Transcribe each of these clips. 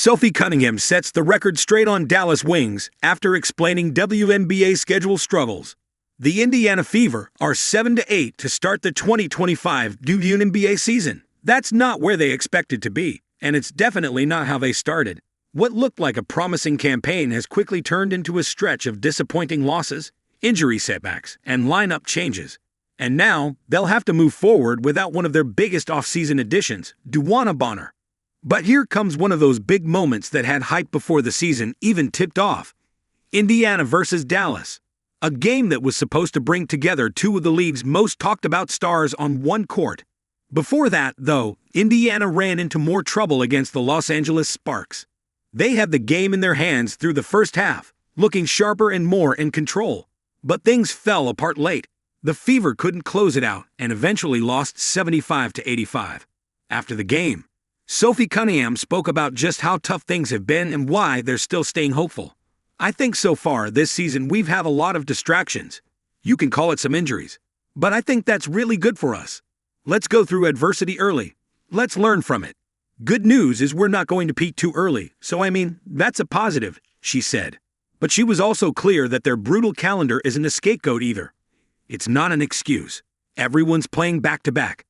Sophie Cunningham sets the record straight on Dallas Wings after explaining WNBA schedule struggles. The Indiana Fever are 7-8 to start the 2025 WNBA season. That's not where they expected to be, and it's definitely not how they started. What looked like a promising campaign has quickly turned into a stretch of disappointing losses, injury setbacks, and lineup changes. And now, they'll have to move forward without one of their biggest offseason additions, DeWanna Bonner. But here comes one of those big moments that had hype before the season even tipped off. Indiana versus Dallas. A game that was supposed to bring together two of the league's most talked about stars on one court. Before that, though, Indiana ran into more trouble against the Los Angeles Sparks. They had the game in their hands through the first half, looking sharper and more in control. But things fell apart late. The Fever couldn't close it out and eventually lost 75-85. After the game, Sophie Cunningham spoke about just how tough things have been and why they're still staying hopeful. "I think so far this season we've had a lot of distractions. You can call it some injuries. But I think that's really good for us. Let's go through adversity early. Let's learn from it. Good news is we're not going to peak too early, so that's a positive," she said. But she was also clear that their brutal calendar isn't a scapegoat either. It's not an excuse. Everyone's playing back-to-back.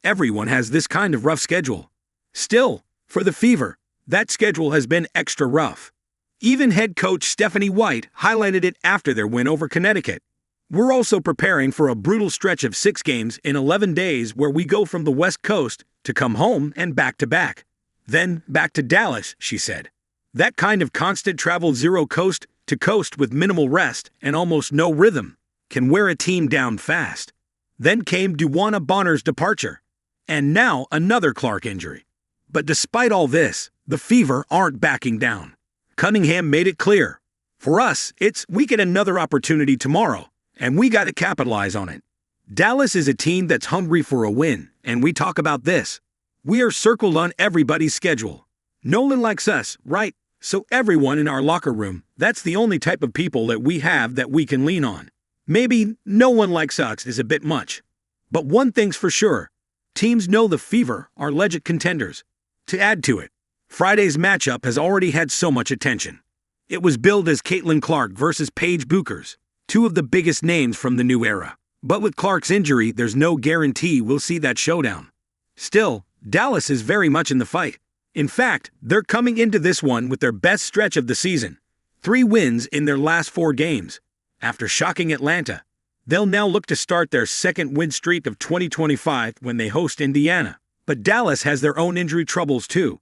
Everyone has this kind of rough schedule. Still, for the Fever, that schedule has been extra rough. Even head coach Stephanie White highlighted it after their win over Connecticut. "We're also preparing for a brutal stretch of 6 games in 11 days where we go from the West Coast to come home and back-to-back. Then back to Dallas," she said. "That kind of constant travel zero coast to coast with minimal rest and almost no rhythm can wear a team down fast." Then came DeWanna Bonner's departure. And now another Clark injury. But despite all this, the Fever aren't backing down. Cunningham made it clear. "For us, we get another opportunity tomorrow, and we got to capitalize on it. Dallas is a team that's hungry for a win, and we talk about this. We are circled on everybody's schedule. No one likes us, right? So everyone in our locker room, that's the only type of people that we have that we can lean on. Maybe no one likes us is a bit much. But one thing's for sure. Teams know the Fever are legit contenders. To add to it, Friday's matchup has already had so much attention. It was billed as Caitlin Clark versus Paige Buchers, two of the biggest names from the new era. But with Clark's injury, there's no guarantee we'll see that showdown. Still, Dallas is very much in the fight. In fact, they're coming into this one with their best stretch of the season. 3 wins in their last 4 games. After shocking Atlanta, they'll now look to start their second win streak of 2025 when they host Indiana. But Dallas has their own injury troubles too.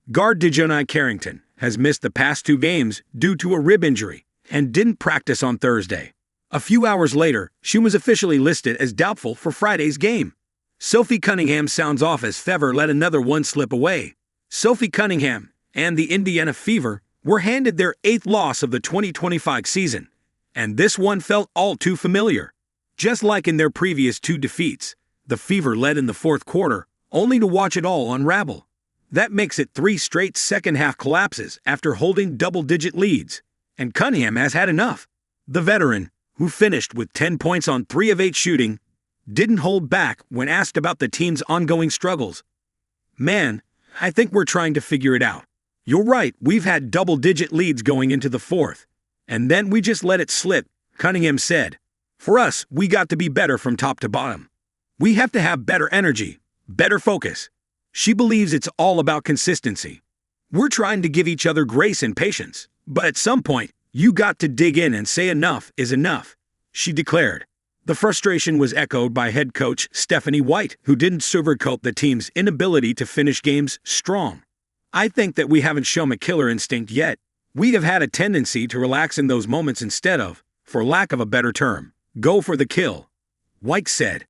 Guard DeJohnai Carrington has missed the past 2 games due to a rib injury and didn't practice on Thursday. A few hours later, she was officially listed as doubtful for Friday's game. Sophie Cunningham sounds off as Fever let another one slip away. Sophie Cunningham and the Indiana Fever were handed their 8th loss of the 2025 season, and this one felt all too familiar. Just like in their previous 2 defeats, the Fever led in the 4th quarter, only to watch it all unravel. That makes it 3 straight second-half collapses after holding double-digit leads, and Cunningham has had enough. The veteran, who finished with 10 points on 3 of 8 shooting, didn't hold back when asked about the team's ongoing struggles. "Man, I think we're trying to figure it out. You're right, we've had double-digit leads going into the 4th, and then we just let it slip," Cunningham said. "For us, we got to be better from top to bottom. We have to have better energy, better focus." She believes it's all about consistency. "We're trying to give each other grace and patience, but at some point, you got to dig in and say enough is enough," she declared. The frustration was echoed by head coach Stephanie White, who didn't sugarcoat the team's inability to finish games strong. "I think that we haven't shown a killer instinct yet. We have had a tendency to relax in those moments instead of, for lack of a better term, go for the kill," White said.